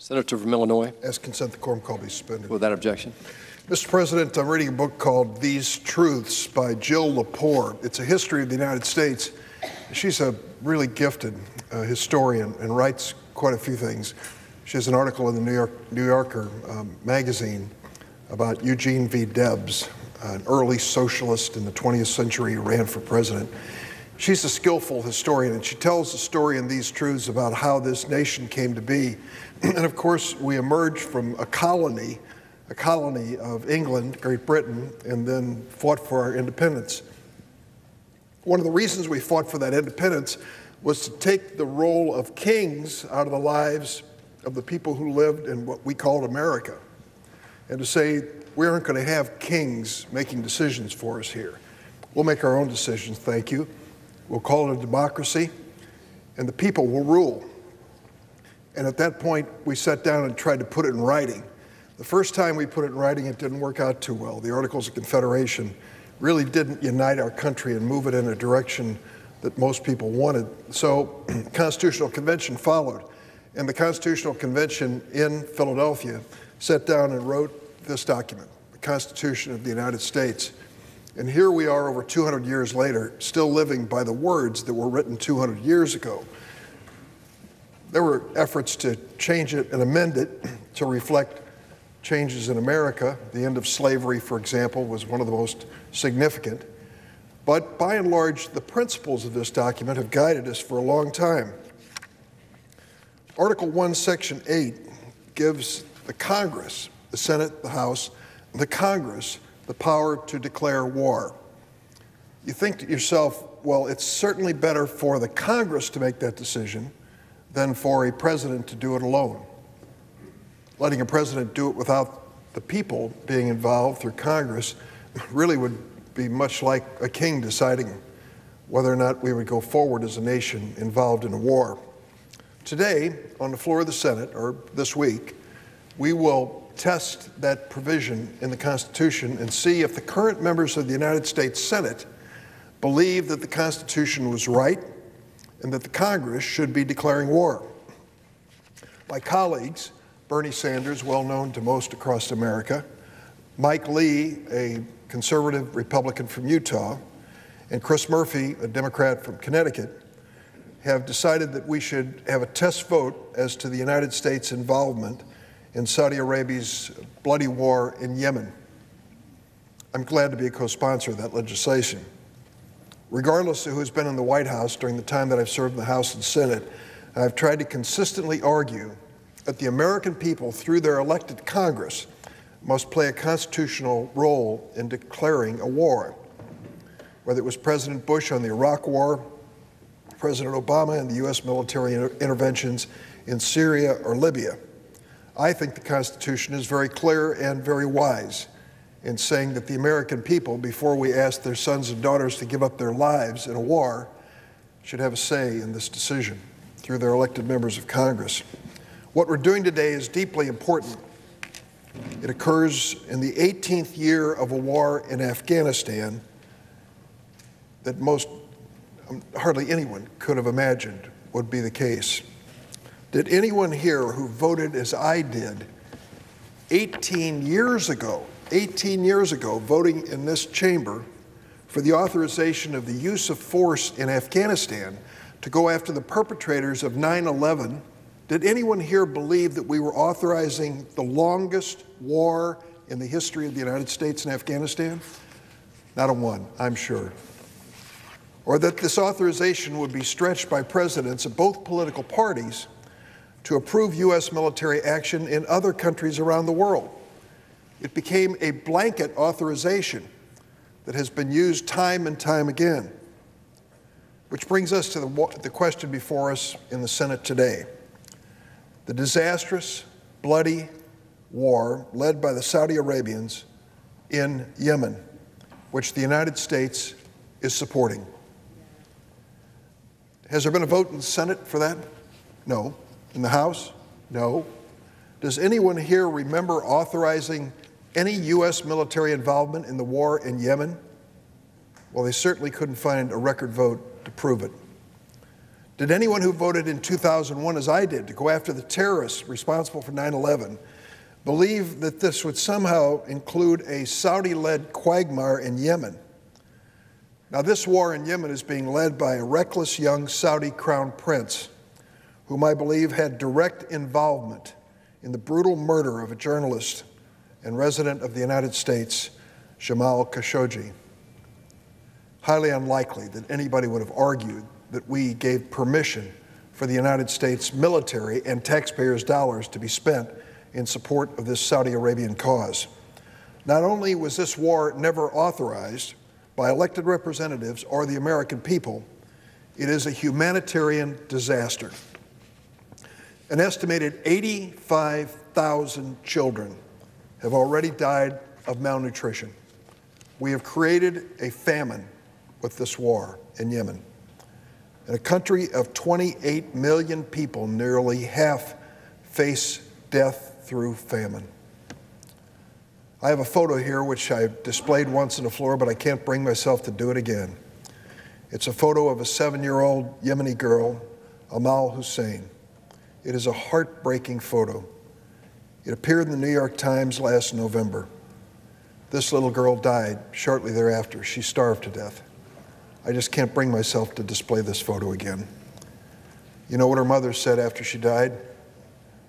Senator from Illinois. Ask consent the quorum call be suspended. Without objection. Mr. President, I'm reading a book called These Truths by Jill Lepore. It's a history of the United States. She's a really gifted historian and writes quite a few things. She has an article in the New Yorker magazine about Eugene V. Debs, an early socialist in the 20th century who ran for president. She's a skillful historian, and she tells the story in These Truths about how this nation came to be. And of course, we emerged from a colony of England, Great Britain, and then fought for our independence. One of the reasons we fought for that independence was to take the role of kings out of the lives of the people who lived in what we called America, and to say, we aren't going to have kings making decisions for us here. We'll make our own decisions, thank you. We'll call it a democracy, and the people will rule. And at that point, we sat down and tried to put it in writing. The first time we put it in writing, it didn't work out too well. The Articles of Confederation really didn't unite our country and move it in a direction that most people wanted. So the Constitutional Convention followed. And the Constitutional Convention in Philadelphia sat down and wrote this document, the Constitution of the United States. And here we are over 200 years later, still living by the words that were written 200 years ago. There were efforts to change it and amend it to reflect changes in America. The end of slavery, for example, was one of the most significant. But by and large, the principles of this document have guided us for a long time. Article 1, Section 8 gives the Congress, the Senate, the House, the Congress, the power to declare war. You think to yourself, well, it's certainly better for the Congress to make that decision than for a president to do it alone. Letting a president do it without the people being involved through Congress really would be much like a king deciding whether or not we would go forward as a nation involved in a war. Today, on the floor of the Senate, or this week, we will test that provision in the Constitution and see if the current members of the United States Senate believe that the Constitution was right and that the Congress should be declaring war. My colleagues, Bernie Sanders, well known to most across America, Mike Lee, a conservative Republican from Utah, and Chris Murphy, a Democrat from Connecticut, have decided that we should have a test vote as to the United States' involvement in Saudi Arabia's bloody war in Yemen. I'm glad to be a co-sponsor of that legislation. Regardless of who's been in the White House during the time that I've served in the House and Senate, I've tried to consistently argue that the American people, through their elected Congress, must play a constitutional role in declaring a war. Whether it was President Bush on the Iraq War, President Obama and the U.S. military interventions in Syria or Libya, I think the Constitution is very clear and very wise in saying that the American people, before we ask their sons and daughters to give up their lives in a war, should have a say in this decision through their elected members of Congress. What we're doing today is deeply important. It occurs in the 18th year of a war in Afghanistan that hardly anyone could have imagined would be the case. Did anyone here who voted as I did 18 years ago, voting in this chamber for the authorization of the use of force in Afghanistan to go after the perpetrators of 9/11, did anyone here believe that we were authorizing the longest war in the history of the United States in Afghanistan? Not a one, I'm sure. Or that this authorization would be stretched by presidents of both political parties to approve U.S. military action in other countries around the world. It became a blanket authorization that has been used time and time again. Which brings us to the question before us in the Senate today. The disastrous, bloody war led by the Saudi Arabians in Yemen, which the United States is supporting. Has there been a vote in the Senate for that? No. In the House? No. Does anyone here remember authorizing any U.S. military involvement in the war in Yemen? Well, they certainly couldn't find a record vote to prove it. Did anyone who voted in 2001, as I did, to go after the terrorists responsible for 9/11, believe that this would somehow include a Saudi-led quagmire in Yemen? Now, this war in Yemen is being led by a reckless young Saudi crown prince, whom I believe had direct involvement in the brutal murder of a journalist and resident of the United States, Jamal Khashoggi. Highly unlikely that anybody would have argued that we gave permission for the United States military and taxpayers' dollars to be spent in support of this Saudi Arabian cause. Not only was this war never authorized by elected representatives or the American people, it is a humanitarian disaster. An estimated 85,000 children have already died of malnutrition. We have created a famine with this war in Yemen. In a country of 28 million people, nearly half face death through famine. I have a photo here which I displayed once on the floor, but I can't bring myself to do it again. It's a photo of a 7-year-old Yemeni girl, Amal Hussein. It is a heartbreaking photo. It appeared in the New York Times last November. This little girl died shortly thereafter. She starved to death. I just can't bring myself to display this photo again. You know what her mother said after she died?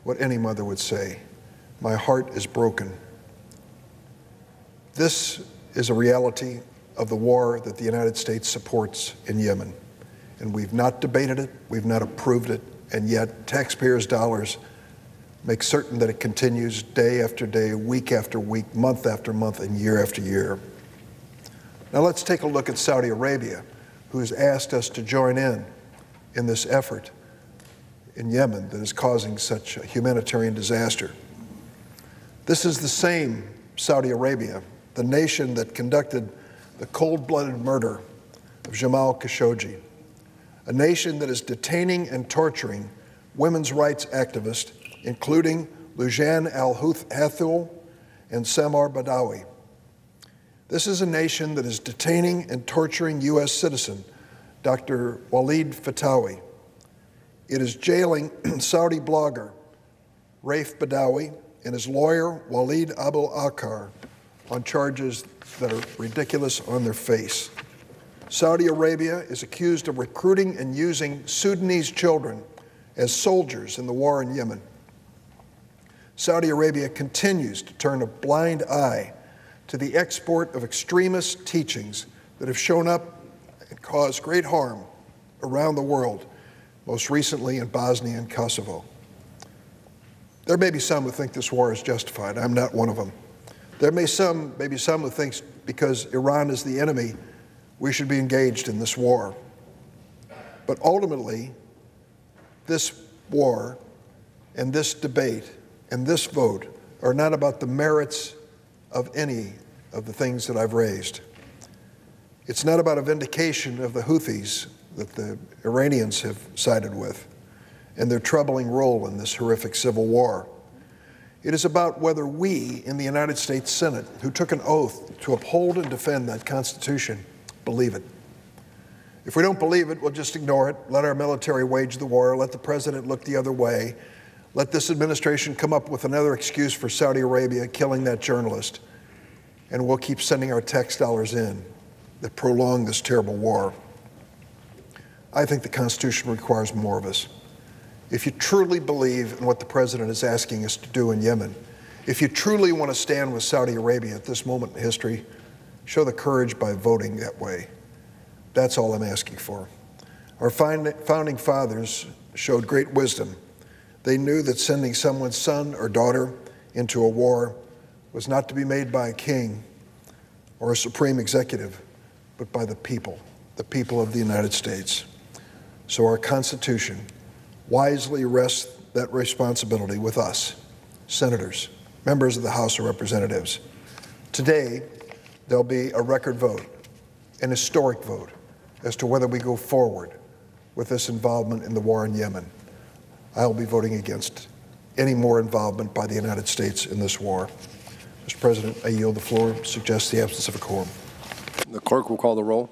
What any mother would say: "My heart is broken." This is a reality of the war that the United States supports in Yemen. And we've not debated it, we've not approved it, and yet taxpayers' dollars make certain that it continues day after day, week after week, month after month, and year after year. Now let's take a look at Saudi Arabia, who has asked us to join in this effort in Yemen that is causing such a humanitarian disaster. This is the same Saudi Arabia, the nation that conducted the cold-blooded murder of Jamal Khashoggi, a nation that is detaining and torturing women's rights activists, including Lujan al-Hathul and Samar Badawi. This is a nation that is detaining and torturing U.S. citizen Dr. Walid Fatawi. It is jailing Saudi blogger Raif Badawi and his lawyer Walid Abu Akar on charges that are ridiculous on their face. Saudi Arabia is accused of recruiting and using Sudanese children as soldiers in the war in Yemen. Saudi Arabia continues to turn a blind eye to the export of extremist teachings that have shown up and caused great harm around the world, most recently in Bosnia and Kosovo. There may be some who think this war is justified. I'm not one of them. There may be some who think because Iran is the enemy, we should be engaged in this war. But ultimately, this war and this debate and this vote are not about the merits of any of the things that I've raised. It's not about a vindication of the Houthis that the Iranians have sided with and their troubling role in this horrific civil war. It is about whether we in the United States Senate, who took an oath to uphold and defend that Constitution, believe it. If we don't believe it, we'll just ignore it, let our military wage the war, let the president look the other way, let this administration come up with another excuse for Saudi Arabia killing that journalist, and we'll keep sending our tax dollars in that prolong this terrible war. I think the Constitution requires more of us. If you truly believe in what the president is asking us to do in Yemen, if you truly want to stand with Saudi Arabia at this moment in history, show the courage by voting that way. That's all I'm asking for. Our founding fathers showed great wisdom. They knew that sending someone's son or daughter into a war was not to be made by a king or a supreme executive, but by the people of the United States. So our Constitution wisely rests that responsibility with us, senators, members of the House of Representatives. Today, there'll be a record vote, an historic vote, as to whether we go forward with this involvement in the war in Yemen. I'll be voting against any more involvement by the United States in this war. Mr. President, I yield the floor. Suggest the absence of a quorum. The clerk will call the roll.